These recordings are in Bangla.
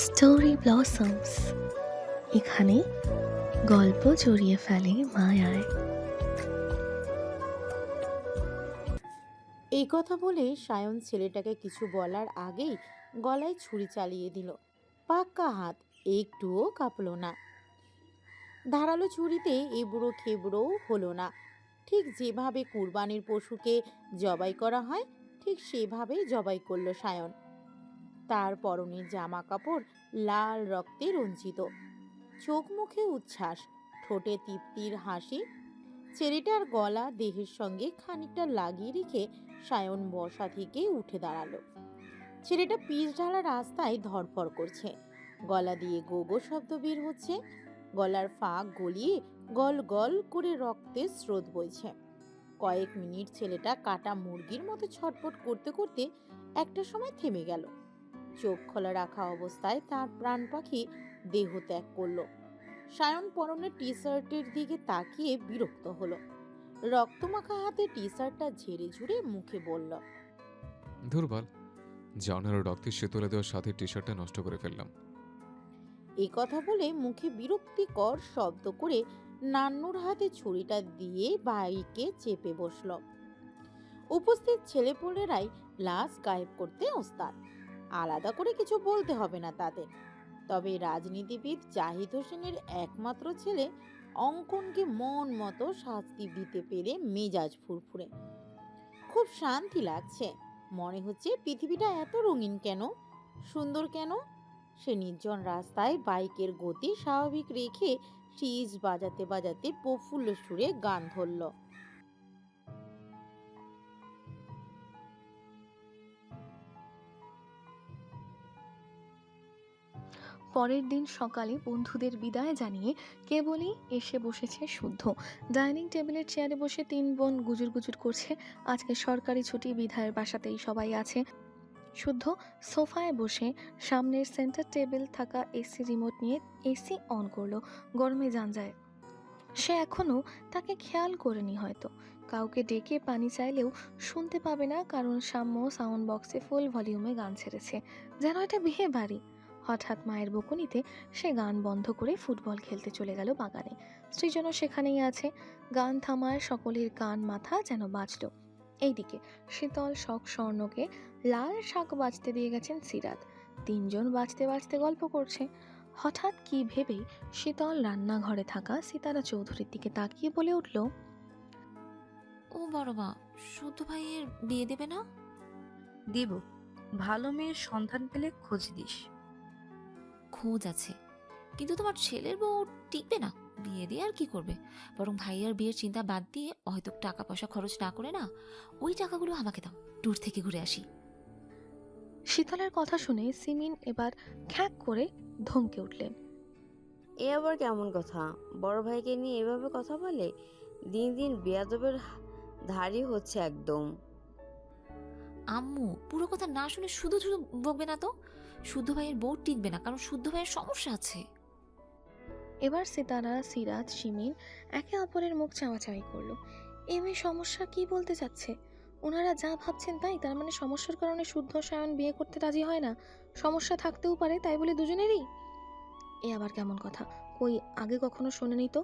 স্টোরি ব্লসমস, এখানে গল্প জড়িয়ে ফেলে মায়ায়। এই কথা বলে সায়ন ছেলেটাকে কিছু বলার আগেই গলায় ছুরি চালিয়ে দিল। পাক্কা হাত, একটুও কাঁপলো না। ধারালো ছুরিতে এবড়ো খেবড়োও হলো না। ঠিক যেভাবে কুরবানির পশুকে জবাই করা হয় ঠিক সেভাবেই জবাই করলো সায়ন। তার পরনের জামা কাপড় লাল রক্তে রঞ্জিত, চোখ মুখে উচ্ছ্বাস, ঠোঁটে তৃপ্তির হাসি। ছেলেটার গলা দেহের সঙ্গে খানিকটা লাগিয়ে রেখে সায়ন বসা থেকে উঠে দাঁড়ালো। ছেলেটা পিচ ঢালা রাস্তায় ধরফর করছে, গলা দিয়ে গো গো শব্দ বের হচ্ছে, গলার ফাঁক গলিয়ে গল গল করে রক্তের স্রোত বইছে। কয়েক মিনিট ছেলেটা কাটা মুরগির মতো ছটফট করতে করতে একটা সময় থেমে গেল। চোখ খোলা রাখা অবস্থায় তার প্রাণ পাখি দেহ ত্যাগ করলো। সায়ন পরনের টি শার্টের দিকে তাকিয়ে বিরক্ত হলো। রক্তমাখা হাতে টি শার্টটা ঝেড়ে ঝুড়ে মুখে বলল, দুর্বল জানার রক্তে সে তুলে দেওয়ার সাথে টি শার্টটা নষ্ট করে ফেললাম। এই কথা বলে মুখে বিরক্তিকর শব্দ করে নান্নুর হাতে ছুরিটা দিয়ে বাইকে চেপে বসল। উপস্থিত ছেলেপুলেরাই লাশ গায়েব করতে ওস্তাদ, আলাদা করে কিছু বলতে হবে না তাদের। তবে রাজনীতিবিদ জাহিদ হোসেনের একমাত্র ছেলে অঙ্কনকে মন মতো শাস্তি দিতে পেরে মেজাজ ফুরফুরে। খুব শান্তি লাগছে, মনে হচ্ছে পৃথিবীটা এত রঙিন কেন, সুন্দর কেন। সে নির্জন রাস্তায় বাইকের গতি স্বাভাবিক রেখে সিজ বাজাতে বাজাতে প্রফুল্ল সুরে গান ধরল। পরের দিন সকালে বন্ধুদের বিদায় জানিয়ে কেবলই এসে বসেছে শুদ্ধ। ডাইনিং টেবিলের চেয়ারে বসে তিন বোন গুজুর গুজুর করছে। আজকে সরকারি ছুটি, বিধায়ের বাসাতেই সবাই আছে। শুদ্ধ সোফায় বসে সামনের সেন্টার টেবিল থাকা এসি রিমোট নিয়ে এসি অন করলো। গরমে যান যায়। সে এখনো তাকে খেয়াল করেনি হয়তো। কাউকে ডেকে পানি চাইলেও শুনতে পাবে না, কারণ সাম্য সাউন্ড বক্সে ফুল ভলিউমে গান ছেড়েছে, যেন এটা বিয়ে বাড়ি। হঠাৎ মায়ের বকুনিতে সে গান বন্ধ করে ফুটবল খেলতে চলে গেল বাগানে। সৃজনও সেখানেই আছে। গান থামায় সকলের কান মাথা যেন বাজল। এইদিকে শীতল শখ স্বর্ণকে লাল শাক বাজতে দিয়ে গেছেন সিরাত। তিনজন বাজতে বাজতে গল্প করছে। হঠাৎ কি ভেবে শীতল রান্নাঘরে থাকা সিতারা চৌধুরীর দিকে তাকিয়ে বলে উঠল, ও বড় মা, শুদ্ধ ভাইয়ের বিয়ে দেবে না? দিব, ভালো মেয়ের সন্ধান পেলে খোঁজ দিস। খোঁজ আছে, কিন্তু তোমার ছেলের বউ টিকবে না। বিয়ে দিয়ে আর কি করবে? বরং ভাইয়ার বিয়ের চিন্তা বাদ দিয়ে হয়তো টাকা পয়সা খরচ না করে না, ওই টাকাগুলো আমাকে দাও, ট্যুর থেকে ঘুরে আসি। শীতলের কথা শুনে সিমিন এবার খ্যাক করে ধমকে উঠলেন। এ আবার কেমন কথা? বড় ভাইকে নিয়ে এভাবে কথা বলে? দিন দিন বেয়াদবের ধারী হচ্ছে একদম। আম্মু, পুরো কথা না শুনে শুধু শুধু বকবে না তো। শুদ্ধ ভাইয়ের বউ টিকবে না, কারণ শুদ্ধ ভাইয়ের সমস্যা আছে। এবার সিতারা, সিরাত, সিমিন একে অপরের মুখ চাওয়াচাওয়ি করলো। এ মেয়ে সমস্যা কি বলতে চাচ্ছে? ওনারা যা ভাবছেন তাই? তার মানে সমস্যার কারণে শুদ্ধ সায়ন বিয়ে করতে রাজি হয় না? সমস্যা থাকতেও পারে, তাই বলে দুজনেরই? এ আবার কেমন কথা? কই আগে কখনো শোনেনি তো।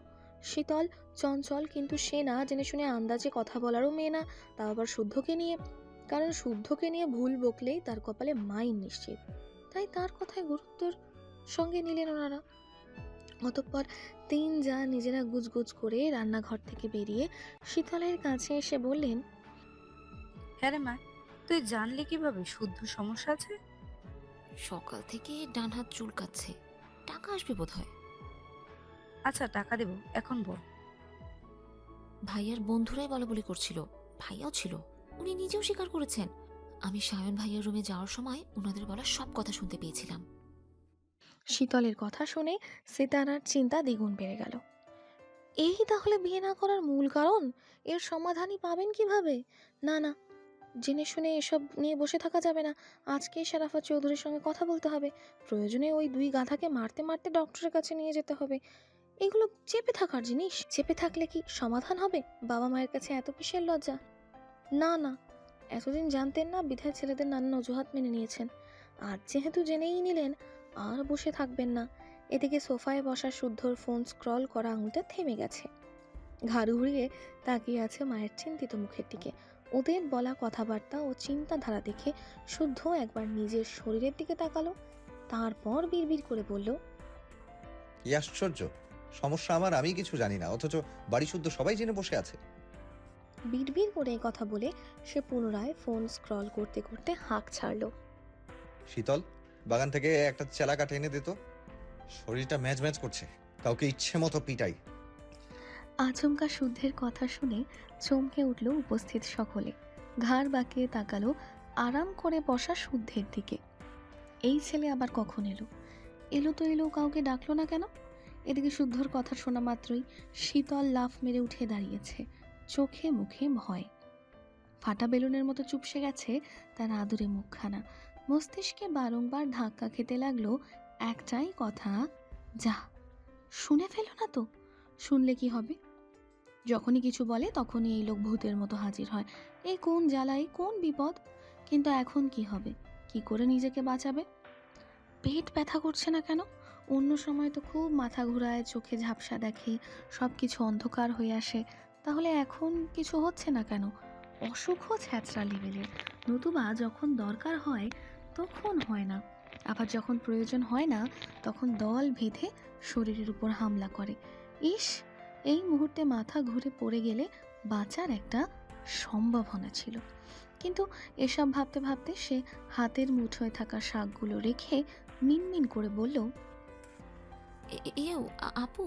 শীতল চঞ্চল, কিন্তু সে না জেনে শুনে আন্দাজে কথা বলারও মেয়ে না, তাও আবার শুদ্ধকে নিয়ে। কারণ শুদ্ধকে নিয়ে ভুল বকলেই তার কপালে মাইন নিশ্চিত। তাই তার কথায় গুরুত্বর সঙ্গে নিলেন ওনারা। অতঃপর তিন যা নিজেরা গুজগুজ করে রান্নাঘর থেকে বেরিয়ে শীতলের কাছে এসে বললেন, হ্যাঁ রে মা, তুই জানলি কিভাবে শুদ্ধ সমস্যা আছে? সকাল থেকে ডান হাত চুলকাচ্ছে, টাকা আসবে বোধ হয়। আচ্ছা, টাকা দেব, এখন বল। ভাইয়ার বন্ধুরাই বলা বলি করছিল, ভাইয়াও ছিল, উনি নিজেও স্বীকার করেছেন। আমি সায়ন ভাইয়ার রুমে যাওয়ার সময় ওনাদের বলা সব কথা শুনতে পেয়েছিলাম। শীতলের কথা শুনে সিতারার চিন্তা দ্বিগুণ বেড়ে গেল। এই তাহলে বিয়ে না করার মূল কারণ? এর সমাধানই পাবেন কিভাবে? না না, জেনে শুনে এসব নিয়ে বসে থাকা যাবে না। আজকেই শারাফত চৌধুরীর সঙ্গে কথা বলতে হবে। প্রয়োজনে ওই দুই গাধাকে মারতে মারতে ডক্টরের কাছে নিয়ে যেতে হবে। এগুলো চেপে থাকার জিনিস? চেপে থাকলে কি সমাধান হবে? বাবা মায়ের কাছে এত কিসের লজ্জা? না না, এতদিন জানতেন না, বিধায় ছেলেদের নানান অজুহাত মেনে নিয়েছেন। আজ যেহেতু জেনেই নিলেন, আর বসে থাকবেন না। এদিকে সোফায় বসা শুদ্ধর ফোন স্ক্রল করা আঙুলটা থেমে গেছে। ঘাড় ঘুরিয়ে তাকিয়ে আছে মায়ের চিন্তিত মুখের দিকে। ওদের বলা কথাবার্তা ও চিন্তাধারা দেখে শুদ্ধ একবার নিজের শরীরের দিকে তাকালো, তারপর বিড়বিড় করে বলল, কি আশ্চর্য! সমস্যা আমার, আমি কিছু জানি না, অথচ বাড়ি শুদ্ধ সবাই জেনে বসে আছে। বিড়বিড় করে এই কথা বলে সে পুনরায় ফোন স্ক্রল করতে করতে হাঁক ছাড়ল। শীতল, বাগান থেকে একটা চেলা কাঠ এনে দিত। শরীরটা ম্যাজ ম্যাজ করছে, কাউকে ইচ্ছে মতো পিটাই। আচমকা শুদ্ধের কথা শুনে চমকে উঠল উপস্থিত সকলে। ঘাড় বাঁকিয়ে তাকালো আরাম করে বসা শুদ্ধের দিকে। এই ছেলে আবার কখন এলো? এলো তো এলো, কাউকে ডাকলো না কেন? এদিকে শুদ্ধর কথা শোনা মাত্রই শীতল লাফ মেরে উঠে দাঁড়িয়েছে, চোখে মুখে ভয়। ফাটা বেলুনের মতো চুপসে গেছে তার আদুরে মুখখানা। মস্তিষ্কে বারংবার ধাক্কা খেতে লাগলো একটাই কথা, যা শুনে ফেলো না তো। শুনলে কি হবে? যখনই কিছু বলে তখনই এই লোক ভূতের মতো হাজির হয়। এই কোন জ্বালাই, কোন বিপদ! কিন্তু এখন কি হবে? কি করে নিজেকে বাঁচাবে? পেট ব্যথা করছে না কেন? অন্য সময় তো খুব মাথা ঘুরায়, চোখে ঝাপসা দেখে, সব কিছু অন্ধকার হয়ে আসে। তাহলে এখন কিছু হচ্ছে না কেন? অসুখও ছ্যাঁচড়া লেভেলের। নতুবা যখন দরকার হয় তখন হয় না, আবার যখন প্রয়োজন হয় না তখন দল বেঁধে শরীরের উপর হামলা করে। ইস, এই মুহূর্তে মাথা ঘুরে পড়ে গেলে বাঁচার একটা সম্ভাবনা ছিল। কিন্তু এসব ভাবতে ভাবতে সে হাতের মুঠোয় থাকা শাকগুলো রেখে মিনমিন করে বলল, আপু,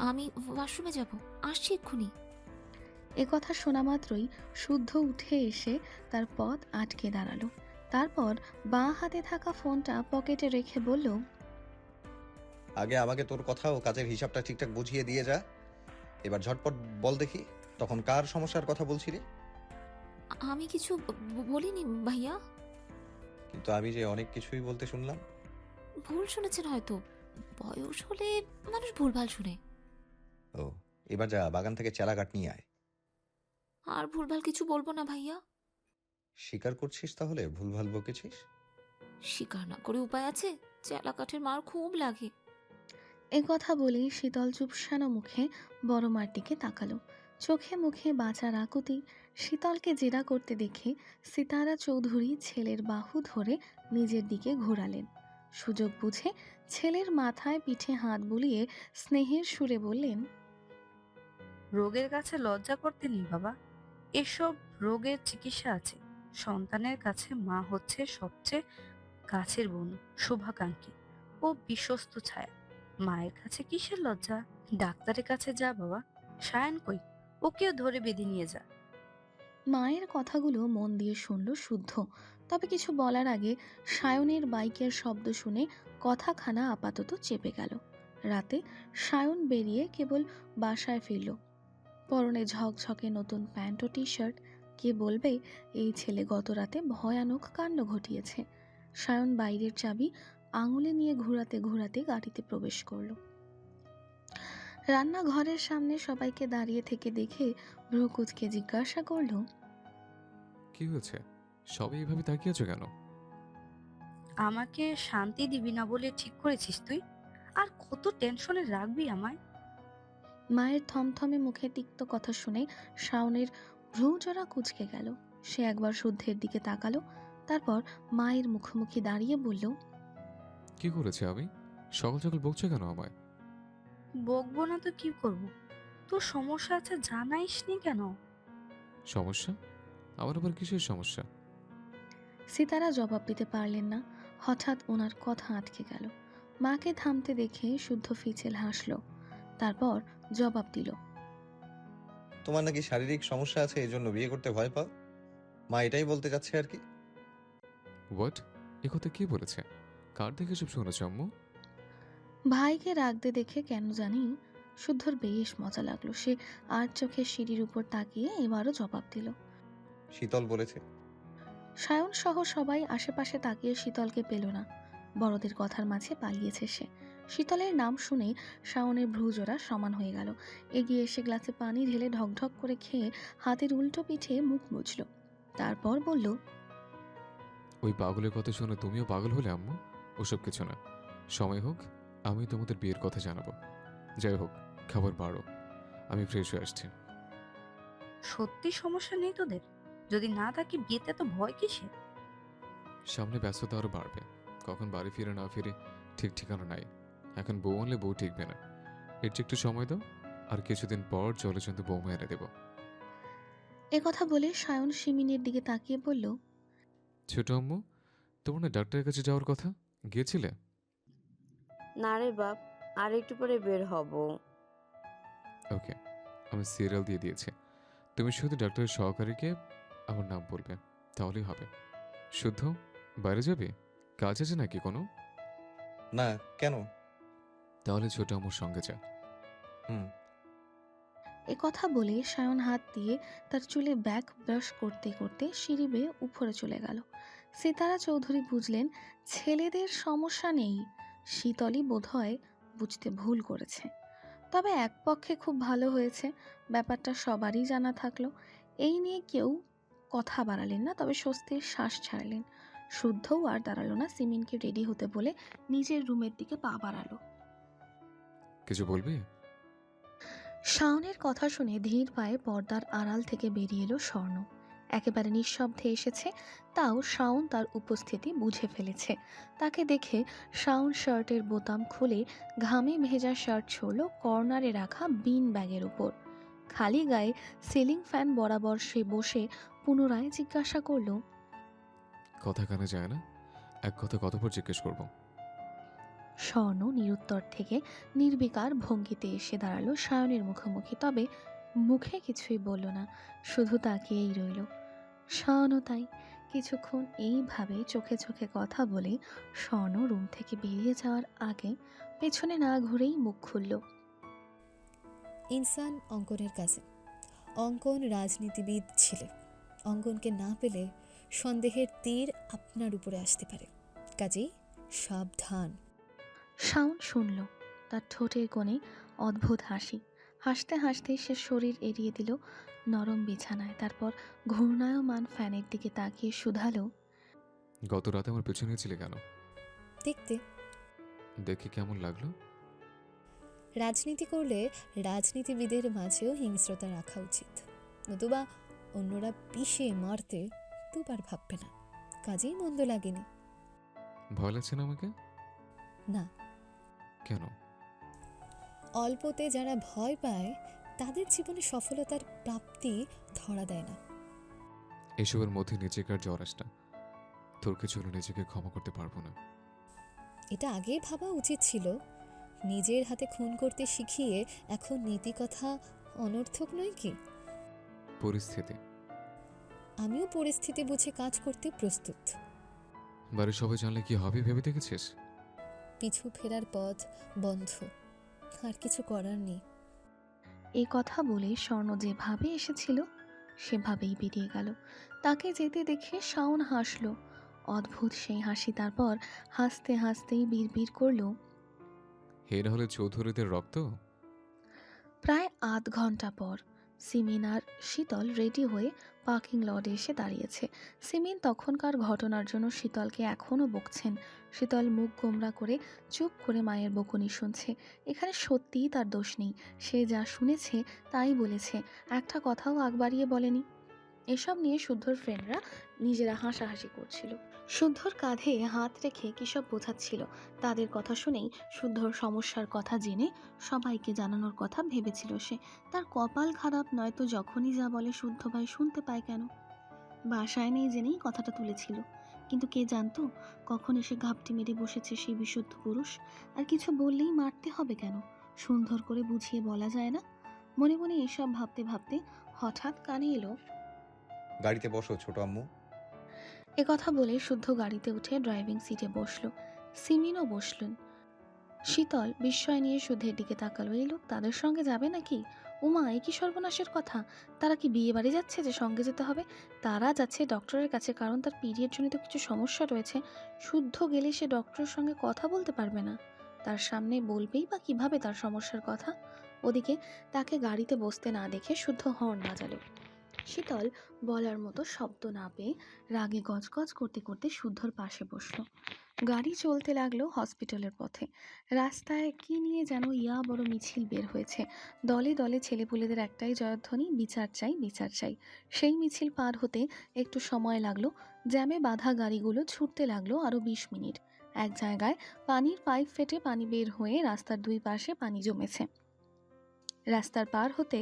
আমি ওয়াশরুমে যাব, আসছি এক্ষুনি। একথা শোনা মাত্রই শুদ্ধ উঠে এসে তার পথ আটকে দাঁড়ালো। তারপর বাঁ হাতে থাকা ফোনটা পকেটে রেখে বলল, আগে আমাকে তোর কথা ও কাজের হিসাবটা ঠিকঠাক বুঝিয়ে দিয়ে যা। এবার ঝটপট বল দেখি, তখন কার সমস্যার কথা বলছিলি? আমি কিছু বলিনি ভাইয়া। কিন্তু আমি যে অনেক কিছুই বলতে শুনলাম। ভুল শুনেছেন হয়তো, বয়স হলে মানুষ ভুলভাল শুনে। ও, এবার যা, বাগান থেকে চেলা কাঠ নিয়ে আয়। আর ভুলভাল কিছু বলবো না ভাইয়া। স্বীকার করছিস তাহলে ভুলভাল বকেছিস? স্বীকার না করে উপায় আছে? চেলা কাঠের মার খুব লাগে। একথা বলেই শীতল চুপসানো মুখে বড় মার দিকে তাকালো। চোখে মুখে বাঁচার আকুতি। শীতলকে জেরা করতে দেখে সিতারা চৌধুরী ছেলের বাহু ধরে নিজের দিকে ঘোরালেন। সুযোগ বুঝে ছেলের মাথায় পিঠে হাত বুলিয়ে স্নেহের সুরে বললেন, রোগের কাছে লজ্জা করতে নেই বাবা, এসব রোগের চিকিৎসা আছে। সন্তানের কাছে মা হচ্ছে সবচেয়ে কাছের বন্ধু, শুভাকাঙ্ক্ষী ও বিশ্বস্ত ছায়া। মায়ের কাছে কিসের লজ্জা? ডাক্তারের কাছে যা বাবা। সায়ন কই? ওকেও ধরে বেঁধে নিয়ে যা। মায়ের কথাগুলো মন দিয়ে শুনল শুদ্ধ। তবে কিছু বলার আগে সায়নের বাইকের শব্দ শুনে কথাখানা আপাতত চেপে গেল। রাতে সায়ন বেরিয়ে কেবল বাসায় ফিরল, পরনে ঝকঝকে নতুন প্যান্ট ও টি শার্ট। কে বলবে এই ছেলে গত রাতে ভয়ানক কাণ্ড ঘটিয়েছে। সায়ন বাইরের চাবি আঙুলে নিয়ে ঘোরাতে ঘোরাতে গাড়িতে প্রবেশ করল। রান্নাঘরের সামনে সবাইকে দাঁড়িয়ে থেকে দেখে ভ্রুকুচকে জিজ্ঞাসা করল, কি হয়েছে? সবাই এইভাবে তাকিয়ে আছো কেন? আমাকে শান্তি দিবি না বলে ঠিক করেছিস তুই? আর কত টেনশনে রাখবি আমায়? মায়ের থমথমে মুখে তিক্ত কথা শুনে শাওনের ভ্রুজোড়া কুঁচকে গেল। সে একবার শুদ্ধের দিকে তাকালো, তারপর মায়ের মুখোমুখি দাঁড়িয়ে বলল, কি করেছে আমি? সকাল সকাল বকছো কেন আমায়? বকবো না তো কি করব? তোর সমস্যা আছে জানাইসনি কেন? সমস্যা? আমার আবার কিসের সমস্যা? সিতারা জবাব দিতে পারলেন না। হঠাৎ ওনার কথা আটকে গেল। মাকে থামতে দেখে শুদ্ধ ফিচেল হাসল, তারপর জবাব দিল, তোমার নাকি শারীরিক সমস্যা আছে, এই জন্য বিয়ে করতে ভয় পাও। মা এটাই বলতে যাচ্ছে আর কি। হোয়াট? এ কথা কে বলেছে? কার থেকে সব শুনেছ আম্মু? ভাইকে রাগতে দেখে কেন জানি শুদ্ধর বেশ মজা লাগলো। সে আর চোখে সিঁড়ির উপর তাকিয়ে এবারও জবাব দিল। শীতল বলেছে। সায়ন সহ সবাই আশেপাশে তাকিয়ে শীতলকে পেল না। বড়দের কথার মাঝে পালিয়েছে সে। শীতলের নাম শুনে শাওনের ভ্রুজোড়া সমান হয়ে গেল। এগিয়ে এসে গ্লাসে পানি ঢেলে ঢকঢক করে খেয়ে হাতের উল্টো পিঠে মুখ মুছল, তারপর বলল, ওই পাগলের কথা শুনে তুমিও পাগল হলে আম্মু? ওসব কিছু না। সময় হোক আমি তোমাদের বিয়ের কথা জানাবো। যাই হোক, খাবার বাড়ো, আমি ফ্রেশ হয়ে আসছি। সত্যি সমস্যা নেই তোদের? যদি না থাকে বিয়েতে এত ভয় কিসের? সামনে ব্যস্ততা আরও বাড়বে, কখন বাড়ি ফিরে না ফিরে ঠিক ঠিকানা নাই। এখন বউ আনলে বউ টিকবে না, এর চেয়ে একটু সময় দাও, আর কিছুদিন পর জলজন্ত বৌমা এনে দেবো। কথা বলে সায়ন সিমিনের দিকে তাকিয়ে বলল, ছোট আম্মু, তোমার না ডাক্তারের কাছে যাওয়ার কথা, গিয়েছিলে? না রে বাপ, আর একটু পরে বের হব। ওকে, আমি সিরিয়াল দিয়ে দিয়েছি, তুমি শুধু ডাক্তারের সহকারীকে আমার নাম বলবে, তাহলেই হবে। শুদ্ধ, বাইরে যাবে? কাজ আছে নাকি কোনো? না, কেন? তাহলে ছোট আম্মুর সঙ্গে যা। হুম। কথা বলে সায়ন হাত দিয়ে তার চুলে ব্যাক ব্রাশ করতে করতে সিঁড়ি বেয়ে উপরে চলে গেল। সিতারা চৌধুরী বুঝলেন ছেলেদের সমস্যা নেই, শীতলই বোধহয় বুঝতে ভুল করেছে। তবে এক পক্ষে খুব ভালো হয়েছে, ব্যাপারটা সবারই জানা থাকলো। এই নিয়ে কেউ কথা বাড়ালেন না, তবে স্বস্তির শ্বাস ছাড়লেন। শুদ্ধও আর দাঁড়ালো না, সিমিনকে রেডি হতে বলে নিজের রুমের দিকে পা বাড়ালো। কিছু বলবি? শাওনের কথা শুনে ধীর পায়ে পর্দার আড়াল থেকে বেরিয়ে এলো স্বর্ণ। একেবারে নিঃশব্দে এসেছে, তাও শাওন তার উপস্থিতি বুঝে ফেলেছে। তাকে দেখে শাওন শার্টের বোতাম খুলে ঘামে ভেজা শার্ট ছড়ল কর্নারে রাখা বিন ব্যাগের উপর। খালি গায়ে সিলিং ফ্যান বরাবর সে বসে পুনরায় জিজ্ঞাসা করল, কথা কানে যায় না, এক কথা কতবার জিজ্ঞেস করবো? স্বর্ণ নিরুত্তর থেকে নির্বিকার ভঙ্গিতে এসে দাঁড়ালো সায়নের মুখোমুখি, তবে মুখে কিছুই বলল না, শুধু তাকিয়েই রইল। শাওনও তাই। কিছুক্ষণ এইভাবে চোখে চোখে কথা বলে স্বর্ণ রুম থেকে বেরিয়ে যাওয়ার আগে পেছনে না ঘুরেই মুখ খুলল। ইনসান অঙ্কনের কাছে। অঙ্কন রাজনীতিবিদ ছিলে। অঙ্কনকে না পেলে সন্দেহের তীর আপনার উপরে আসতে পারে, কাজেই সাবধান। শাওন শুনল, তার ঠোঁটের কোণে অদ্ভুত হাসি। হাসতে হাসতে সে শরীর এড়িয়ে দিল নরম বিছানায়, তারপর ঘূর্ণায়মান ফ্যানের দিকে তাকিয়ে শুধালো, গত রাতে আমার পেছনে ছিলে কেন? দেখতে দেখে কেমন লাগলো? রাজনীতি করলে রাজনীতিবিদের মাঝেও হিংস্রতা রাখা উচিত, নতুবা অন্যরা পিষে মারতে দুবার ভাববে না, কাজেই মন্দ লাগেনি। ভয় লাগছে না আমাকে? না, কেন? অল্পতে যারা ভয় পায় তাদের জীবনে সফলতার প্রাপ্তি ধরা দেয় না। এসবের মধ্যে নিজেকার জ্বর আসটা, তোর কিছু হলে নিজেকে ক্ষমা করতে পারবো না। এটা আগেই ভাবা উচিত ছিল। নিজের হাতে খুন করতে শিখিয়ে এখন নীতি কথা অনর্থক নয় কি? পরিস্থিতি। আমিও পরিস্থিতি বুঝে কাজ করতে প্রস্তুত। বাড়ির সবাই জানলে কি হবে ভেবে দেখেছিস? পিছু ফেরার পথ বন্ধ, আর কিছু করার নেই। এই কথা বলে স্বর্ণ যেভাবে এসেছিল সেভাবেই বেরিয়ে গেল। তাকে যেতে দেখে শাওন হাসল, অদ্ভুত সেই হাসি। তারপর হাসতে হাসতেই বিড়বিড় করল, এরা হলে চৌধুরীদের রক্ত। প্রায় আধ ঘন্টা পর সিমিন আর শীতল রেডি হয়ে পার্কিং লটে এসে দাঁড়িয়েছে। সিমিন তখনকার ঘটনার জন্য শীতলকে এখনও বকছেন। শীতল মুখ গোমরা করে চুপ করে মায়ের বকুনি শুনছে। এখানে সত্যিই তার দোষ নেই, সে যা শুনেছে তাই বলেছে, একটা কথাও আগ বাড়িয়ে বলেনি। এসব নিয়ে শুদ্ধর ফ্রেন্ডরা নিজেরা হাসাহাসি করছিল। শুদ্ধর কাঁধে হাত রেখে কিসব বোঝাচ্ছিল। তাদের কথা শুনেই শুদ্ধর সমস্যার কথা জেনে সবাইকে জানানোর কথা ভেবেছিল সে। তার কপাল খারাপ, নয়তো যখনই যা বলে শুদ্ধ ভাই শুনতে পায় কেন। বাসায় নেই জেনেই কথাটা তুলেছিল, কিন্তু কে জানতো কখন এসে ঘাপটি মেরে বসেছে সেই বিশুদ্ধ পুরুষ। আর কিছু বললেই মারতে হবে কেন, সুন্দর করে বুঝিয়ে বলা যায় না। মনে মনে এসব ভাবতে ভাবতে হঠাৎ কানে এলো, গাড়িতে বসো ছোট আম্মু। কথা বলে শুদ্ধ গাড়িতে উঠে ড্রাইভিং সিটে বসলো। সিমিনও বসলেন। শীতল বিস্ময় নিয়ে শুদ্ধের দিকে তাকালো, এই লোক তাদের সঙ্গে যাবে নাকি? উমা, এ কি সর্বনাশের কথা! তারা কি বিয়ে বাড়ি যাচ্ছে যে সঙ্গে যেতে হবে? তারা যাচ্ছে ডক্টরের কাছে, কারণ তার পিরিয়ড জনিত কিছু সমস্যা রয়েছে। শুদ্ধ গেলে সে ডক্টরের সঙ্গে কথা বলতে পারবে না, তার সামনে বলবেই বা কিভাবে তার সমস্যার কথা। ওদিকে তাকে গাড়িতে বসতে না দেখে শুদ্ধ হর্ন বাজালো। শীতল বলার মতো শব্দ না পেয়ে রাগে গজগজ করতে করতে শুদ্ধর পাশে বসলো। গাড়ি চলতে লাগলো হসপিটালের পথে। রাস্তায় কি নিয়ে যেন ইয়া বড় মিছিল বের হয়েছে। দলে দলে ছেলেপুলেদের একটাই জয়ধ্বনি, বিচার চাই, বিচার চাই। সেই মিছিল পার হতে একটু সময় লাগলো। জ্যামে বাঁধা গাড়িগুলো ছুটতে লাগলো আরো 20 মিনিট। এক জায়গায় পানির পাইপ ফেটে পানি বের হয়ে রাস্তার দুই পাশে পানি জমেছে। রাস্তার পার হতে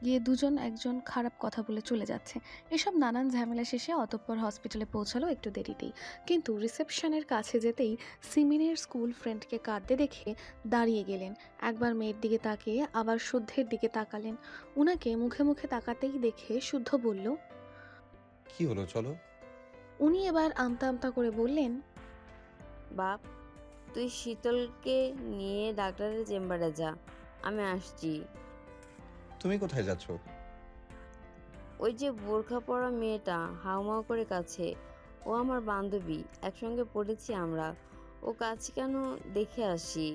গিয়ে দুজন একজন খারাপ কথা বলে চলে যাচ্ছে। এসব নানান ঝামেলা শেষে অতঃপর হসপিটালে পৌঁছালো একটু দেরিতেই। কিন্তু রিসেপশনের কাছে যেতেই সিমিনের স্কুল ফ্রেন্ডকে কাঁদতে দেখে দাঁড়িয়ে গেলেন। একবার মেয়ের দিকে তাকিয়ে আবার শুদ্ধের দিকে তাকালেন। উনাকে মুখে মুখে তাকাতেই দেখে শুদ্ধ বলল, কি হলো, চলো। উনি এবার আমতা আমতা করে বললেন, বাপ, তুই শীতলকে নিয়ে ডাক্তারের চেম্বারে যা, আমি আসছি। তুমি কোথায় যাচ্ছ? ওই যে বোরখা পরা মেয়েটা হাউমাউ করে কাছে, ও আমার বান্ধবী, একসঙ্গে পড়েছি আমরা। ও কাছে কেন, দেখে আসি।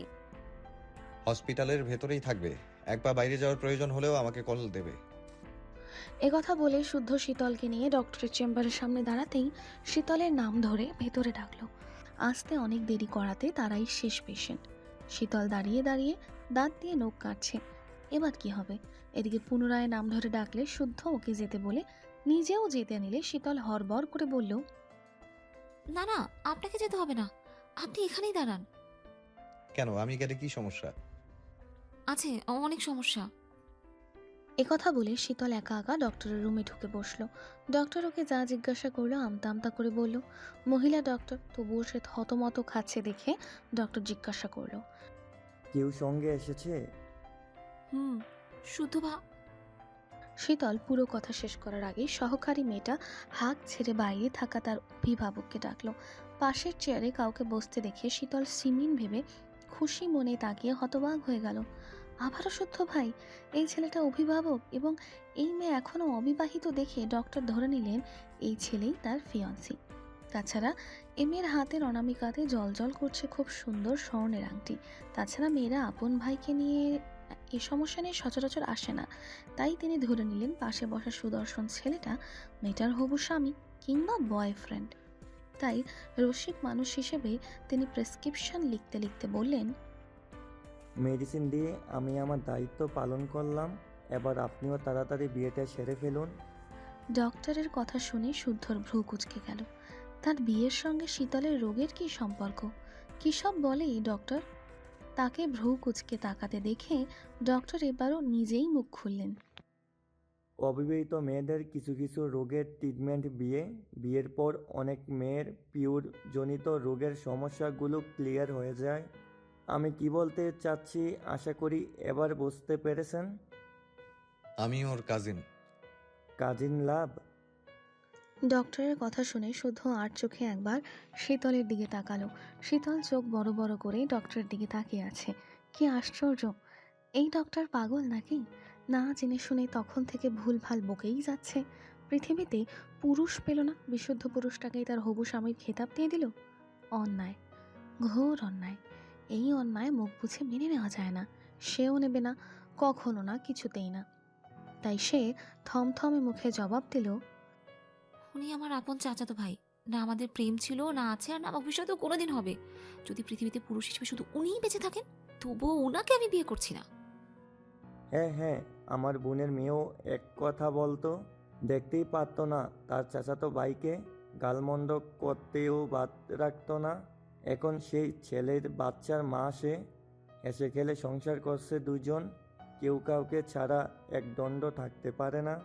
হসপিটালের ভেতরেই থাকবে, এক পা বাইরে যাওয়ার প্রয়োজন হলেও আমাকে কল দেবে। একথা বলে শুদ্ধ শীতলকে নিয়ে ডক্টরের চেম্বারের সামনে দাঁড়াতেই শীতলের নাম ধরে ভেতরে ডাকলো। আসতে অনেক দেরি করাতে তারাই শেষ পেশেন্ট। শীতল দাঁড়িয়ে দাঁড়িয়ে দাঁত দিয়ে নখ কাটছে। এবার কি হবে? এদিকে পুনরায় নাম ধরে ডাকলে শুদ্ধ ওকে যেতে বলে নিজেও যেতে নিলে শীতল হড়বড় করে বলল, না না, আপনাকে যেতে হবে না, আপনি এখানেই দাঁড়ান। কেন, আমি গেলে কি সমস্যা? আছে অনেক সমস্যা। একথা বলে শীতল একা একা ডক্টরের রুমে ঢুকে বসলো। ডক্টর ওকে যা জিজ্ঞাসা করলো আমতা আমতা করে বলল। মহিলা ডক্টর, তবুও সে থতমত খাচ্ছে দেখে ডক্টর জিজ্ঞাসা করলো, কেউ সঙ্গে এসেছে? শুদ্ধ শীতল পুরো কথা শেষ করার আগেই সহকারী মেয়েটা হাঁক ছেড়ে বাইরে থাকা তার অভিভাবককে ডাকলো। পাশের চেয়ারে কাউকে বসতে দেখে শীতল সিমিন ভেবে খুশি মনে তাকিয়ে হতবাক হয়ে গেল। আবারও শুদ্ধ ভাই! এই ছেলেটা অভিভাবক এবং এই মেয়ে এখনো অবিবাহিত দেখে ডক্টর ধরে নিলেন এই ছেলেই তার ফিয়ন্সি। তাছাড়া এ মেয়ের হাতের অনামিকাতে জলজল করছে খুব সুন্দর স্বর্ণের আংটি। তাছাড়া মেয়েরা আপন ভাইকে নিয়ে এই সমস্যা নিয়ে সচরাচর আসে না, তাই তিনি ধরে নিলেন পাশে বসা সুদর্শন ছেলেটা মেয়েটার হবু স্বামী কিংবা বয়ফ্রেন্ড। তাই রসিক মানুষ হিসেবে তিনি প্রেসক্রিপশন লিখতে লিখতে বললেন, মেডিসিন দিয়ে আমি আমার দায়িত্ব পালন করলাম, এবার আপনিও তাড়াতাড়ি বিয়েটা সেরে ফেলুন। ডক্টরের কথা শুনে শুদ্ধর ভ্রু কুঁচকে গেল। তার বিয়ের সঙ্গে শীতলের রোগের কি সম্পর্ক? কী সব বলে এই ডক্টর? তাকে ভ্রু কুঁচকে তাকাতে দেখে ডক্টর এবারও নিজেই মুখ খুললেন। অবিবাহিত মেয়েদের কিছু কিছু রোগের ট্রিটমেন্ট বিয়ের পর অনেক মেয়ের পিউর জনিত রোগের সমস্যাগুলো ক্লিয়ার হয়ে যায়। আমি কি বলতে চাচ্ছি আশা করি এবার বুঝতে পেরেছেন। আমি ওর কাজিন। কাজিন লাভ? ডক্টরের কথা শুনে শুদ্ধ আর চোখে একবার শীতলের দিকে তাকালো। শীতল চোখ বড় বড় করে ডক্টরের দিকে তাকিয়ে আছে। কি আশ্চর্য! এই ডক্টর পাগল নাকি? না জেনে শুনে তখন থেকে ভুলভাল বকেই যাচ্ছে। পৃথিবীতে পুরুষ পেল না, বিশুদ্ধ পুরুষটাকেই তার হবু স্বামীর খেতাব দিয়ে দিল। অন্যায়, ঘোর অন্যায়। এই অন্যায় মুখ বুঝে মেনে নেওয়া যায় না। সেও নেবে না, কখনো না, কিছুতেই না। তাই সে থমথমে মুখে জবাব দিল, উনি আমার আপন চাচাতো ভাই। না আমাদের প্রেম ছিল, না আছে, আর না ভবিষ্যতেও কোনোদিন হবে। যদি পৃথিবীতে পুরুষ হিসেবে শুধু উনিই বেঁচে থাকেন, তবুও ওনাকে আমি বিয়ে করছি না। হ্যাঁ হ্যাঁ, আমার বোনের মেয়েও এক কথা বলতো, দেখতেই পারতো না তার চাচাতো ভাইকে, গালমন্দ করতেও বাদ রাখতো না। এখন সেই ছেলের বাচ্চার মা সে, হেসে খেলে সংসার করছে দুজন, কেউ কাউকে ছাড়া এক দণ্ড থাকতে পারে না।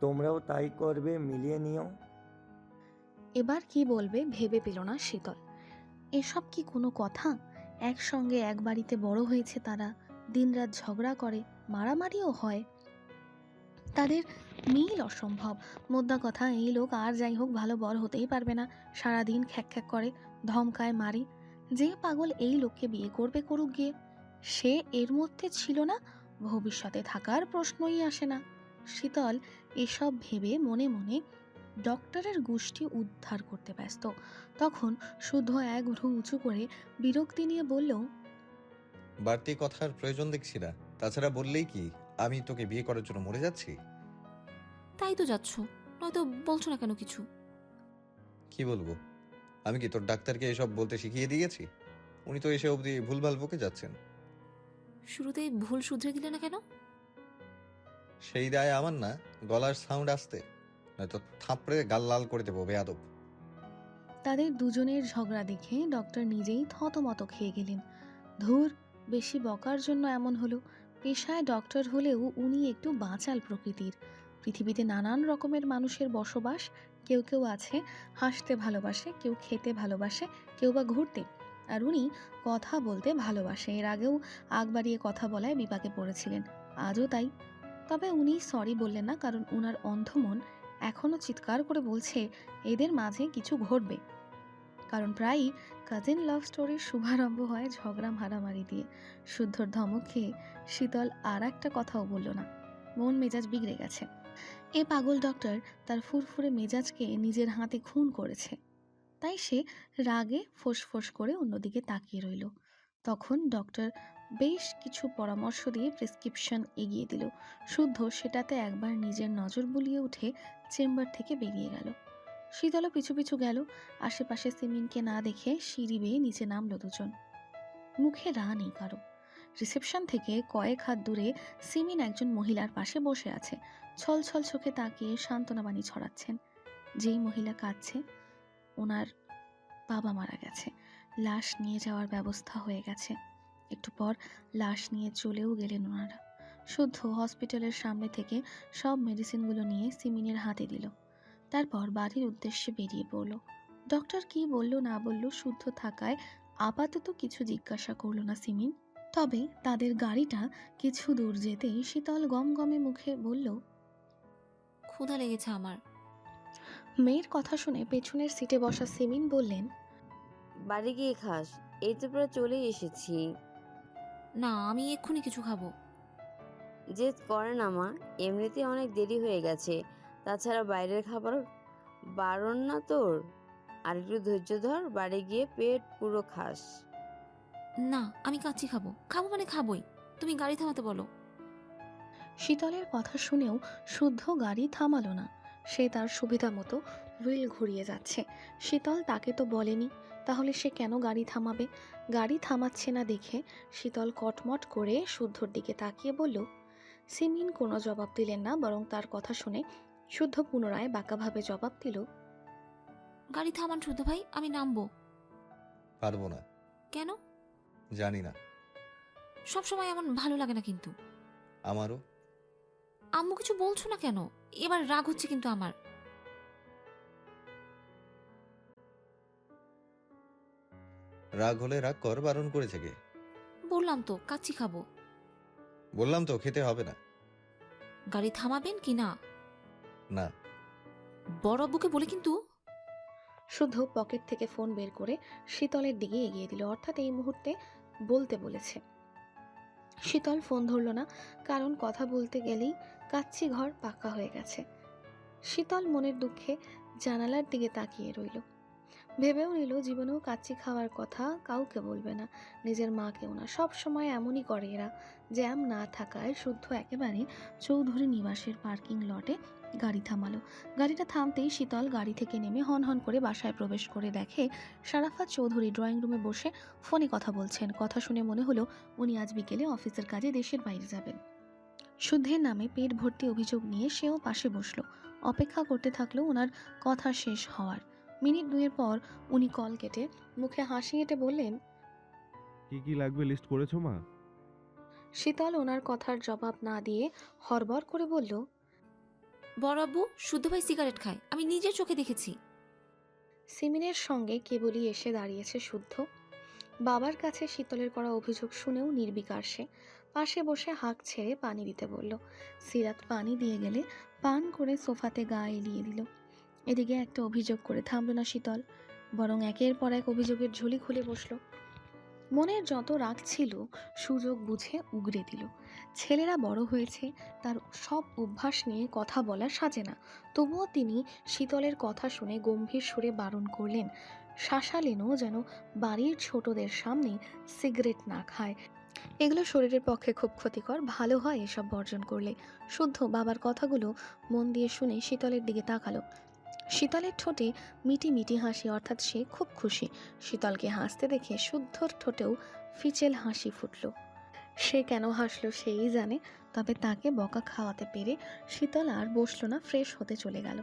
তোমরাও তাই করবে, মিলিয়ে নিও। এবার কি বলবে ভেবে পেল না শীতল। এসব কি কোনো কথা? একসঙ্গে এক বাড়িতে বড় হয়েছে তারা, দিনরাত ঝগড়া করে, মারামারিও হয়, তাদের মিল অসম্ভব। মোদ্দা কথা, এই লোক আর যাই হোক ভালো বর হতেই পারবে না। সারাদিন খ্যাক খ্যাক করে, ধমকায়, মারে। যে পাগল এই লোককে বিয়ে করবে করুক গিয়ে, সে এর মধ্যে ছিল না, ভবিষ্যতে থাকার প্রশ্নই আসে না। শীতল এসব ভেবে মনে মনে ডক্টরের গোষ্ঠী উদ্ধার করতে ব্যস্ত। তখন শুদ্ধ এক ভ্রু উঁচু করে বিরক্তি নিয়ে বলল, বাড়তি কথার প্রয়োজন দেখছি না। তাছাড়া বললেই কি আমি তোকে বিয়ে করার জন্য মরে যাচ্ছি? তাই তো যাচ্ছ, নয়তো বলছো না কেন কিছু? কি বলবো? আমি কি তোর ডাক্তারকে এসব বলতে শিখিয়ে দিয়েছি? উনি তো এসে অবধি ভুলভাল বকে যাচ্ছেন। শুরুতেই ভুল শুধরে দিলে না কেন? সেই দায় আমার না, গলার সাউন্ড আসতে, নয়তো থাপড়ে গাল লাল করে দেবো বেয়াদব। তাদের দুজনের ঝগড়া দেখে ডক্টর নিজেই থতমত খেয়ে গেলেন। ধুর, বেশি বকার জন্য এমন হলো। পেশায় ডক্টর হলেও উনি একটু বাচাল প্রকৃতির। পৃথিবীতে নানান রকমের মানুষের বসবাস। কেউ কেউ আছে হাসতে ভালোবাসে, কেউ খেতে ভালোবাসে, কেউ বা ঘুরতে। আর উনি কথা বলতে ভালোবাসে। এর আগেও আগ বাড়িয়ে কথা বলায় বিপাকে পড়েছিলেন, আজও তাই। তবে উনি সরি বললেন না, কারণ উনার অন্ধমন এখনও চিৎকার করে বলছে এদের মাঝে কিছু ঘটবে। কারণ প্রায়ই কাজিন লাভ স্টোরির শুভারম্ভ হয় ঝগড়া মারামারি দিয়ে। শুদ্ধর ধমক খেয়ে শীতল আর একটা কথাও বলল না। মন মেজাজ বিগড়ে গেছে। এ পাগল ডক্টর তার ফুরফুরে মেজাজকে নিজের হাতে খুন করেছে। তাই সে রাগে ফোঁস করে অন্যদিকে তাকিয়ে রইল। তখন ডক্টর বেশ কিছু পরামর্শ দিয়ে প্রেসক্রিপশন এগিয়ে দিল। শুদ্ধ সেটাতে একবার নিজের নজর বুলিয়ে উঠে চেম্বার থেকে বেরিয়ে গেল। শীতলও পিছু পিছু গেল। আশেপাশে সিমিনকে না দেখে সিঁড়ি বেয়ে নিচে নামলো দুজন। মুখে রা নেই কারো। রিসেপশন থেকে কয়েক হাত দূরে সিমিন একজন মহিলার পাশে বসে আছে। ছল ছল চোখে তাকিয়ে সান্ত্বনাবাণী ছড়াচ্ছেন। যেই মহিলা কাঁদছে, ওনার বাবা মারা গেছে। লাশ নিয়ে যাওয়ার ব্যবস্থা হয়ে গেছে। একটু পর লাশ নিয়ে চলেও গেলেন ওনারা। শুদ্ধ হসপিটালের সামনে থেকে সব মেডিসিনগুলো নিয়ে সিমিনের হাতে দিল। তারপর বাড়ির উদ্দেশ্যে বেরিয়ে পড়ল। ডক্টর কি বলল না বলল শুদ্ধ থাকায় আপাতত কিছু জিজ্ঞাসা করল না সিমিন। তবে তাদের গাড়িটা কিছু দূর যেতেই শীতল গমগমে মুখে বলল, ক্ষুধা লেগেছে আমার। মেয়ের কথা শুনে পেছনের সিটে বসা সিমিন বললেন, বাড়ি গিয়ে খাস, এই তো প্রায় চলেই এসেছি। না, আমি এক্ষুনি কিছু খাবো। জেদ করে না মা, এমনিতে অনেক দেরি হয়ে গেছে। তাছাড়া বাইরের খাবার বারণ না তোর। আর একটু ধৈর্য ধর, বাড়ি গিয়ে পেট পুরো খাস। না, আমি কাচ্চি খাবো। খাবো মানে খাবোই। তুমি গাড়ি থামাতে বলো। শীতলের কথা শুনেও শুদ্ধ গাড়ি থামালো না। সে তার সুবিধা মতো হুইল ঘুরিয়ে যাচ্ছে। শীতল তাকে তো বলেনি, তাহলে সে কেন গাড়ি থামাবে? গাড়ি থামাচ্ছে না দেখে শীতল কটমট করে শুদ্ধর দিকে তাকিয়ে বলল। সিমিন কোনো জবাব দিলেন না, বরং তার কথা শুনে শুদ্ধ পুনরায় বাঁকাভাবে জবাব দিল, গাড়ি থামান শুদ্ধ ভাই, আমি নামবো। পারবো না। কেন? জানি না। সবসময় এমন ভালো লাগে না কিন্তু। আমারও। আম্মু কিছু বলছো না কেন? এবার রাগ হচ্ছে কিন্তু আমার। রাগ হলে রাগ কর, বারণ করেছে কে? বললাম তো কাচ্চি খাবো। বললাম তো খেতে হবে না। গাড়ি থামাবেন কি না? না। বড় আব্বুকে বলে কিন্তু। শুদ্ধ পকেট থেকে ফোন বের করে শীতলের দিকে এগিয়ে দিল, অর্থাৎ এই মুহূর্তে বলতে বলেছে। শীতল ফোন ধরল না, কারণ কথা বলতে গেলেই কাচ্চি ঘর পাকা হয়ে গেছে। শীতল মনের দুঃখে জানালার দিকে তাকিয়ে রইল। ভেবেও নিল জীবনেও কাচ্চি খাওয়ার কথা কাউকে বলবে না, নিজের মাকেও না। সব সময় এমনই করে এরা। জ্যাম না থাকায় শুদ্ধ একেবারে চৌধুরী নিবাসের পার্কিং লটে গাড়ি থামালো। গাড়িটা থামতেই শীতল গাড়ি থেকে নেমে হন হন করে বাসায় প্রবেশ করে দেখে শারাফাত চৌধুরী ড্রয়িং রুমে বসে ফোনে কথা বলছেন। কথা শুনে মনে হলো উনি আজ বিকেলে অফিসের কাজে দেশের বাইরে যাবেন। শুদ্ধের নামে পেট ভর্তি অভিযোগ নিয়ে সেও পাশে বসলো। অপেক্ষা করতে থাকলো ওনার কথা শেষ হওয়ার। মিনিট দুয়ের পর উনি কল কেটে মুখে হাসি এঁটে বললেন, কি কি লাগবে লিস্ট করেছো মা? শীতল ওনার কথার জবাব না দিয়ে হড়বড় করে বলল, বড় আব্বু শুদ্ধ ভাই সিগারেট খায়, আমি নিজের চোখে দেখেছি। সিমিনের সঙ্গে কেবলই এসে দাঁড়িয়েছে শুদ্ধ। বাবার কাছে শীতলের করা অভিযোগ শুনেও নির্বিকার সে। পাশে বসে হাঁক ছেড়ে পানি দিতে বলল। সিরাত পানি দিয়ে গেলে পান করে সোফাতে গা এলিয়ে দিল। এদিকে একটা অভিযোগ করে থামল না শীতল, বরং একের পর এক অভিযোগের ঝুলি খুলে বসল। মনের যত রাগ ছিল সুযোগ বুঝে উগরে দিল। ছেলেরা বড় হয়েছে, তার সব অভ্যাস নিয়ে কথা বলা সাজে না। তবুও তিনি শীতলের কথা শুনে গম্ভীর সুরে বারণ করলেন, শাসালেনও যেন বাড়ির ছোটদের সামনে সিগারেট না খায়। এগুলো শরীরের পক্ষে খুব ক্ষতিকর, ভালো হয় এসব বর্জন করলে। শুদ্ধ বাবার কথাগুলো মন দিয়ে শুনে শীতলের দিকে তাকালো। শীতলের ঠোঁটে মিটি মিটি হাসি, অর্থাৎ সে খুব খুশি। শীতলকে হাসতে দেখে শুদ্ধর ঠোঁটেও ফিচেল হাসি ফুটল। সে কেন হাসলো সেই জানে, তবে তাকে বকা খাওয়াতে পেরে শীতল আর বসলো না, ফ্রেশ হতে চলে গেল।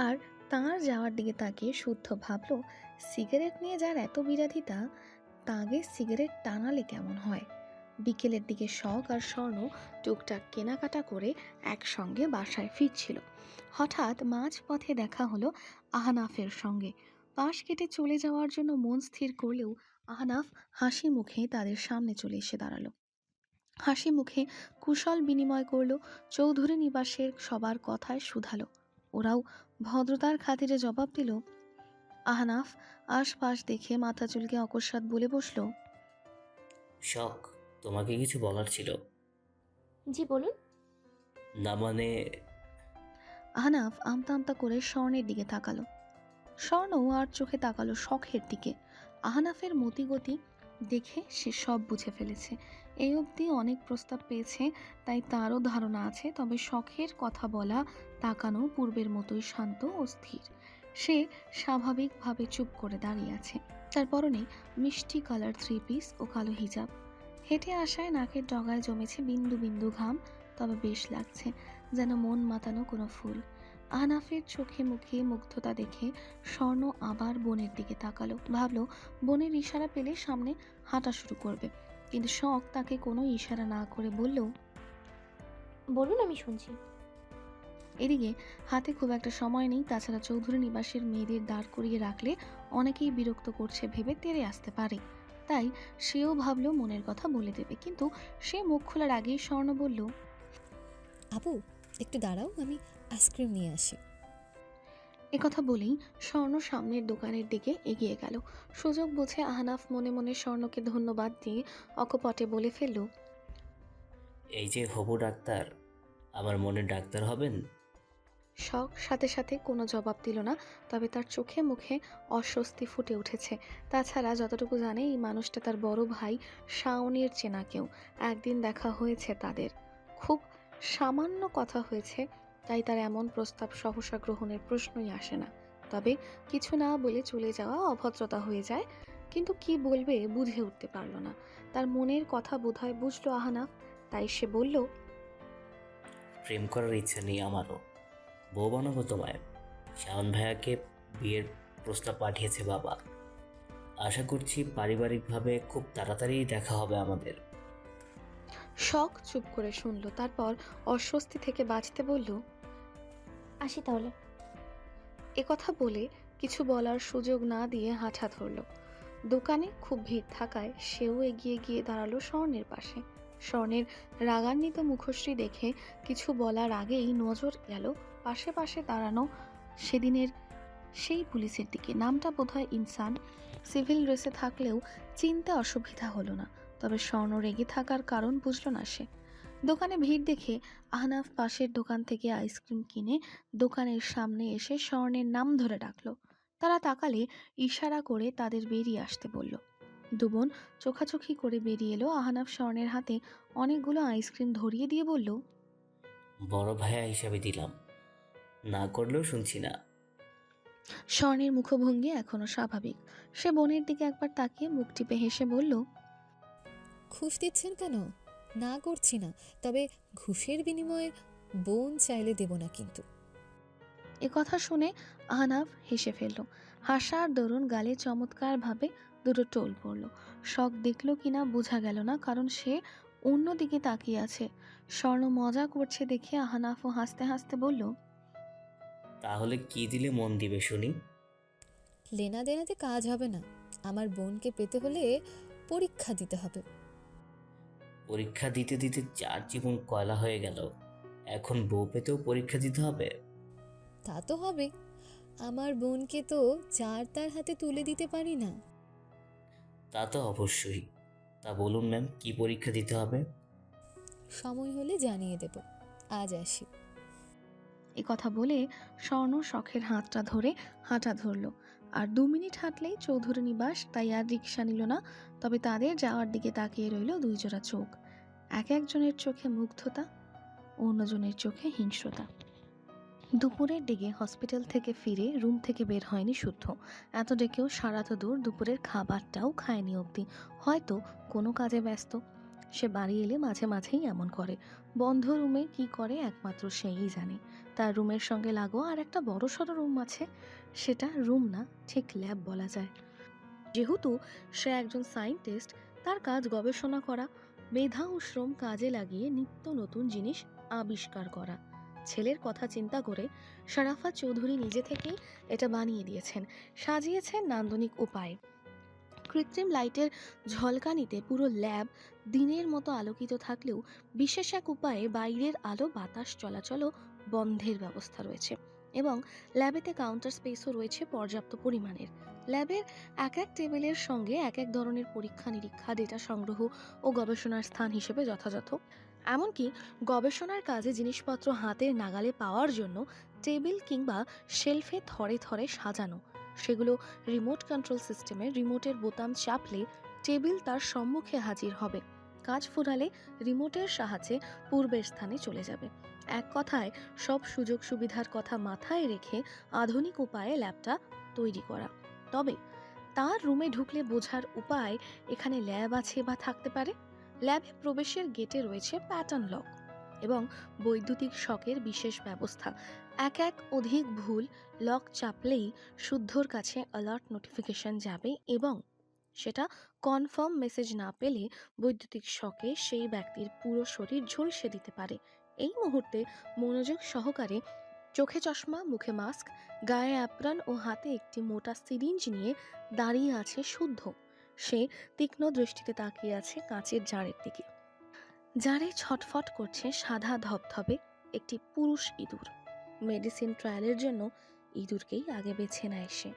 আর তার যাওয়ার দিকে তাকিয়ে শুদ্ধ ভাবল, সিগারেট নিয়ে যার এত বিরাধিতা, তাগে সিগারেট টানালে কেমন হয়। বিকেলের দিকে শখ আর স্বর্ণ টুকটাক কেনাকাটা করে একসঙ্গে বাসায় ফিরছিল। হঠাৎ মাঝপথে দেখা হলো আহনাফের সঙ্গে। পাশ কেটে চলে যাওয়ার জন্য মন স্থির করলেও আহনাফ হাসি মুখে তাদের সামনে চলে এসে দাঁড়ালো। হাসি মুখে কুশল বিনিময় করলো, চৌধুরী নিবাসের সবার কথায় শুধালো। ওরাও ভদ্রতার খাতিরে জবাব দিল। আহনাফ আশপাশ দেখে মাথা চুলকে অকস্মাৎ বলে বসলো, শখ, তোমাকে কিছু বলার ছিল। জি বলুন। না মানে, আহনাফ আমতা আমতা করে স্বর্ণের দিকে তাকালো। স্বর্ণ আর চোখে তাকালো শখের দিকে। আহনাফের মতিগতি দেখে সে সব বুঝে ফেলেছে। এই অবধি অনেক প্রস্তাব পেয়েছে, তাই তারও ধারণা আছে। তবে শখের কথা বলা তাকানো পূর্বের মতোই শান্ত ও স্থির। সে স্বাভাবিকভাবে চুপ করে দাঁড়িয়ে আছে। তার পরনে মিষ্টি কালার 3 পিস ও কালো হিজাব। হেঁটে আসায় নাকের ডগায় জমেছে বিন্দু বিন্দু ঘাম, তবে বেশ লাগছে, যেন মন মাতানো কোনো ফুল। আহনাফের চোখে মুখে মুগ্ধতা দেখে স্বর্ণ আবার বোনের দিকে তাকালো। ভাবলো বোনের ইশারা পেলে সামনে হাঁটা শুরু করবে, কিন্তু শখ তাকে কোনো ইশারা না করে বলল, বলুন, আমি শুনছি। এদিকে হাতে খুব একটা সময় নেই, তাছাড়া চৌধুরী নিবাসের মেয়েদের দাঁড় করিয়ে রাখলে অনেকেই বিরক্ত করছে ভেবে তেড়ে আসতে পারে। তাই সেও ভাবলো মনের কথা বলে দেবে, কিন্তু সে মুখ খোলার আগেই স্বর্ণ বলল, আপু একটু দাঁড়াও, আমি আইসক্রিম নিয়ে আসি। একথা বলেই স্বর্ণ সামনের দোকানের দিকে এগিয়ে গেল। সুযোগ বুঝে আহনাফ মনে মনে স্বর্ণকে ধন্যবাদ দিয়ে অকপটে বলে ফেলল, এই যে হবু ডাক্তার, আমার মনের ডাক্তার হবেন? শখ সাথে সাথে কোনো জবাব দিল না, তবে তার চোখে মুখে অস্বস্তি ফুটে উঠেছে। তাছাড়া যতটুকু জানে এই মানুষটা তার বড় ভাই শাওনের চেনা কেউ। একদিন দেখা হয়েছে তাদের, খুব সামান্য কথা হয়েছে, তাই তার এমন প্রস্তাব সহসা গ্রহণের প্রশ্নই আসে না। তবে কিছু না বলে চলে যাওয়া অভদ্রতা হয়ে যায়। কিন্তু কি বলবে বুঝে উঠতে পারল না। তার মনের কথা বোধহয় বুঝলো আহনাফ, তাই সে বলল, প্রেম করার ইচ্ছা নেই আমারও, বউ বানাবো তোমায়। শাওন ভাইয়াকে বিয়ের প্রস্তাব পাঠিয়েছে বাবা। আশা করছি পারিবারিকভাবে খুব তাড়াতাড়ি দেখা হবে আমাদের। শখ চুপ করে শুনল, তারপর অস্বস্তি থেকে বাঁচতে বলল, আসি তাহলে। একথা বলে কিছু বলার সুযোগ না দিয়ে হাঁটা ধরল। দোকানে খুব ভিড় থাকায় সেও এগিয়ে গিয়ে দাঁড়ালো স্বর্ণের পাশে। স্বর্ণের রাগান্বিত মুখশ্রী দেখে কিছু বলার আগেই নজর গেল পাশে পাশে দাঁড়ানো সেদিনের সেই পুলিশের দিকে। নামটা বোধহয় ইনসান। সিভিল ড্রেসে থাকলেও চিনতে অসুবিধা হলো না, তবে স্বর্ণ রেগে থাকার কারণ বুঝল না সে। দোকানে ভিড় দেখে আহনাফ পাশের দোকান থেকে আইসক্রিম কিনে দোকানের সামনে এসে স্বর্ণের নাম ধরে ডাকলো। তারা তাকালে ইশারা করে তাদের বেরিয়ে আসতে বলল। দুবোন চোখাচোখি করে বেরিয়ে এলো। আহনাফ স্বর্ণের হাতে অনেকগুলো আইসক্রিম ধরিয়ে দিয়ে বলল, বড় ভাইয়া হিসাবে দিলাম, না করলেও শুনছি না। স্বর্ণের মুখভঙ্গি এখনো স্বাভাবিক। সে বোনের দিকে একবার তাকিয়ে মুখ টিপে হেসে বলল, ঘুষ দিচ্ছেন কেন? না করছি না, তবে ঘুষের বিনিময়ে বোন চাইলে দেব না কিন্তু। এ কথা শুনে আহনাফ হেসে ফেলল। হাসার দরুন গালে চমৎকারভাবে দুটো টোল পড়ল। শখ দেখল কিনা বোঝা গেল না, কারণ সে অন্যদিকে তাকিয়ে আছে। স্বর্ণ মজা করছে দেখে আহনাফও হাসতে হাসতে বলল, তাহলে কি দিলে মন দিবে শুনি? লেনা দেনাতে কাজ হবে না, আমার বোনকে পেতে হলে পরীক্ষা দিতে হবে। পরীক্ষা দিতে দিতে 4 জীবন কয়লা হয়ে গেল, এখন বউ পেতেও পরীক্ষা দিতে হবে? তা তো হবে, আমার বোনকে তো চার তার হাতে তুলে দিতে পারি না। তা তো অবশ্যই। তা বলুন ম্যাম, কি পরীক্ষা দিতে হবে? সময় হলে জানিয়ে দেব, আজ আসি। এ কথা বলে স্বর্ণ শখের হাতটা ধরে হাঁটা ধরল। আর 2 মিনিট হাঁটলেই চৌধুরী নিবাস, তাই আর রিক্সা নিল না। তবে তাদের যাওয়ার দিকে তাকিয়ে রইল 2 জোড়া চোখ। একজনের চোখে মুগ্ধতা, অন্যজনের চোখে হিংস্রতা। দুপুরের দিকে হসপিটাল থেকে ফিরে রুম থেকে বের হয়নি শুদ্ধ। এত ডেকেও সারা তো দূর, দুপুরের খাবারটাও খায়নি অবধি। হয়তো কোনো কাজে ব্যস্ত। সে বাড়ি এলে মাঝে মাঝেই এমন করে। বন্ধ রুমে কি করে একমাত্র সেই জানে। তার রুমের সঙ্গে লাগো আর একটা বড়সড় রুম আছে। সেটা রুম না, ঠিক ল্যাব বলা যায়। যেহেতু সে একজন সায়েন্টিস্ট, তার কাজ গবেষণা করা, মেধা ও শ্রম কাজে লাগিয়ে নিত্য নতুন জিনিস আবিষ্কার করা। ছেলের কথা চিন্তা করে শরাফত চৌধুরী নিজে থেকেই এটা বানিয়ে দিয়েছেন, সাজিয়েছেন নান্দনিক উপায়ে। কৃত্রিম লাইটের ঝলকানিতে পুরো ল্যাব দিনের মতো আলোকিত থাকলেও বিশেষ এক উপায়ে বাইরের আলো বাতাস চলাচলও বন্ধের ব্যবস্থা রয়েছে। এবং ল্যাবেতে কাউন্টার স্পেসও রয়েছে পর্যাপ্ত পরিমাণের। ল্যাবের এক এক টেবিলের সঙ্গে এক এক ধরনের পরীক্ষা নিরীক্ষা, ডেটা সংগ্রহ ও গবেষণার স্থান হিসেবে যথাযথ। এমনকি গবেষণার কাজে জিনিসপত্র হাতের নাগালে পাওয়ার জন্য টেবিল কিংবা শেলফে থরে থরে সাজানো। সেগুলো রিমোট কন্ট্রোল সিস্টেমে রিমোটের বোতাম চাপলে টেবিল তার সম্মুখে হাজির হবে। কাজ ফুরালে রিমোটের সাহায্যে পূর্বের স্থানে চলে যাবে। এক কথায় সব সুযোগ সুবিধার কথা মাথায় রেখে আধুনিক উপায়ে ল্যাবটা তৈরি করা। তবে তার রুমে ঢুকলে বোঝার উপায় এখানে ল্যাব আছে বা থাকতে পারে। ল্যাবে প্রবেশের গেটে রয়েছে প্যাটার্ন লক এবং বৈদ্যুতিক শকের বিশেষ ব্যবস্থা। এক অধিক ভুল লক চাপলেই শুদ্ধর কাছে অ্যালার্ট নোটিফিকেশন যাবে এবং সেটা কনফার্ম মেসেজ না পেলে বৈদ্যুতিক শকে সেই ব্যক্তির পুরো শরীর ঝলসে দিতে পারে। এই মুহূর্তে মনোযোগ সহকারে চোখে চশমা, মুখে মাস্ক, গায়ে অ্যাপ্রন ও হাতে একটি মোটা সিরিঞ্জ নিয়ে দাঁড়িয়ে আছে শুদ্ধ। সে তীক্ষ্ণ দৃষ্টিতে তাকিয়ে আছে কাঁচের জারের দিকে। জারে ছটফট করছে সাদা ধবধবে একটি পুরুষ ইঁদুর। মেডিসিন ট্রায়ালের জন্য ইঁদুরকেই আগে বেছে নেয় সে।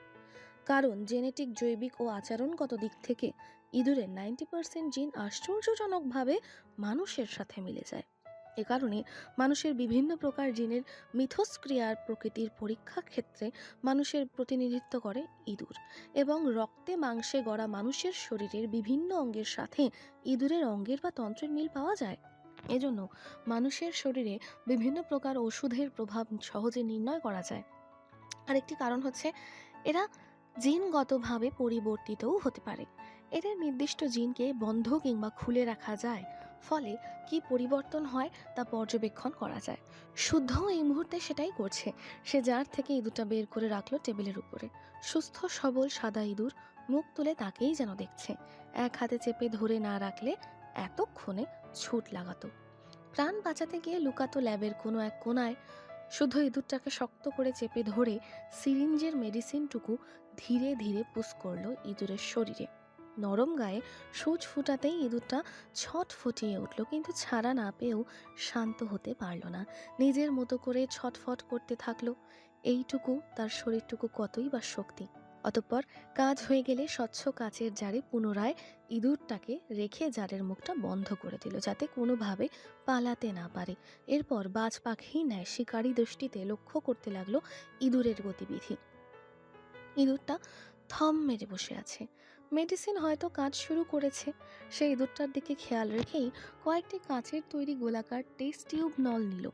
কারণ জেনেটিক, জৈবিক ও আচরণগত দিক থেকে ইঁদুরের 90% জিন আশ্চর্যজনকভাবে মানুষের সাথে মিলে যায়। এ কারণে মানুষের বিভিন্ন প্রকার জিনের মিথস্ক্রিয়ার প্রকৃতির পরীক্ষা ক্ষেত্রে মানুষের প্রতিনিধিত্ব করে ইঁদুর। এবং রক্তে মাংসে গড়া মানুষের শরীরের বিভিন্ন অঙ্গের সাথে ইঁদুরের অঙ্গের বা তন্ত্রের মিল পাওয়া যায়। এজন্য মানুষের শরীরে বিভিন্ন প্রকার ওষুধের প্রভাব সহজে নির্ণয় করা যায়। আরেকটি কারণ হচ্ছে এরা জিনগতভাবে পরিবর্তিতও হতে পারে। এদের নির্দিষ্ট জিনকে বন্ধ কিংবা খুলে রাখা যায়, ফলে কি পরিবর্তন হয় তা পর্যবেক্ষণ করা যায়। শুদ্ধ এই মুহূর্তে সেটাই করছে। সে জার থেকে ইঁদুরটা বের করে রাখলো টেবিলের উপরে। সুস্থ সবল সাদা ইঁদুর মুখ তুলে তাকেই যেন দেখছে। এক হাতে চেপে ধরে না রাখলে এতক্ষণে ছুট লাগাতো। প্রাণ বাঁচাতে গিয়ে লুকাতো ল্যাবের কোনো এক কোনায়। শুদ্ধ ইঁদুরটাকে শক্ত করে চেপে ধরে সিরিঞ্জের মেডিসিনটুকু ধীরে ধীরে পুশ করলো ইঁদুরের শরীরে। নরম গায়ে সূচ ফুটাতেই ইঁদুরটা ছটফটিয়ে উঠল, কিন্তু ছাড়া না পেয়েও শান্ত হতে পারল না। নিজের মতো করে ছটফট করতে থাকলো। এইটুকু তার শরীরটুকু কতই বা শক্তি। অতঃপর কাজ হয়ে গেলে স্বচ্ছ কাচের জারে পুনরায় ইঁদুরটাকে রেখে জারের মুখটা বন্ধ করে দিল, যাতে কোনোভাবে পালাতে না পারে। এরপর বাজ পাখি ন্যায় শিকারী দৃষ্টিতে লক্ষ্য করতে লাগলো ইঁদুরের গতিবিধি। ইঁদুরটা থম মেরে বসে আছে। মেডিসিন হয়তো কাজ শুরু করেছে। সেই ইঁদুরটার দিকে খেয়াল রেখেই কয়েকটি কাচের তৈরি গোলাকার টেস্ট টিউব নল নিল।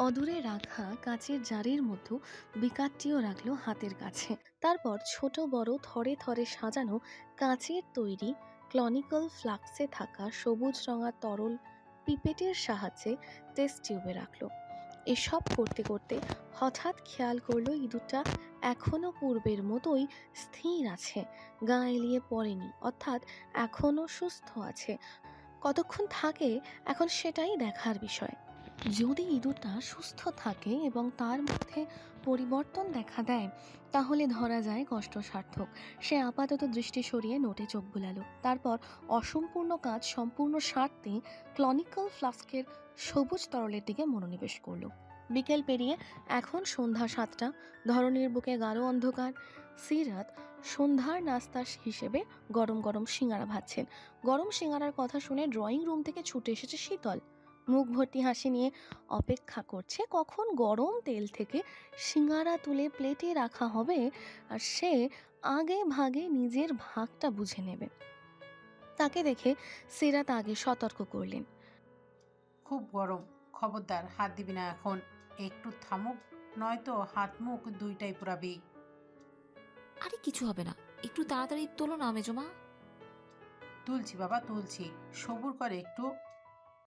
অদূরে রাখা কাচের জারের মধ্যে বিকারটিও রাখলো হাতের কাছে। তারপর ছোট বড় থরে থরে সাজানো কাচের তৈরি ক্লনিক্যাল ফ্লাক্সে থাকা সবুজ রঙা তরল পিপেটের সাহায্যে টেস্ট টিউবে রাখলো। এসব করতে করতে হঠাৎ খেয়াল করলো ইঁদুরটা এখনো পূর্বের মতোই স্থির আছে, গা এলিয়ে পড়েনি, অর্থাৎ এখনো সুস্থ আছে। কতক্ষণ থাকে এখন সেটাই দেখার বিষয়। যদি ইঁদুরটা সুস্থ থাকে এবং তার মধ্যে পরিবর্তন দেখা দেয়, তাহলে ধরা যায় কষ্ট সার্থক। সে আপাতত দৃষ্টি সরিয়ে নোটে চোখ বুলালো। তারপর অসম্পূর্ণ কাজ সম্পূর্ণ সারতে ক্লনিক্যাল ফ্লাস্কের সবুজ তরলের দিকে মনোনিবেশ করলো। বিকেল পেরিয়ে এখন সন্ধ্যা 7টা। ধরনীর বুকে গাঢ় অন্ধকার। সিরাত সন্ধ্যার নাস্তা হিসেবে গরম গরম সিঙ্গারা ভাজছেন। গরম সিঙ্গারার কথা শুনে ড্রয়িং রুম থেকে ছুটে এসেছে শীতল। মুখ ভর্তি হাসি নিয়ে অপেক্ষা করছে কখন গরম তেল থেকে সিঙ্গারা তুলে প্লেটে রাখা হবে আর সে আগে ভাগে নিজের ভাগটা বুঝে নেবে। তাকে দেখে সিরাত আগে সতর্ক করলেন। খুব গরম, খবরদার হাত দিবি না এখন, একটু থামুক, নয়তো হাত মুখ দুইটাই পুরাবি। আরে কিছু হবে না, একটু তাড়াতাড়ি তোলো না মেজমা। তুলছি বাবা তুলছি, সবুর করে একটু।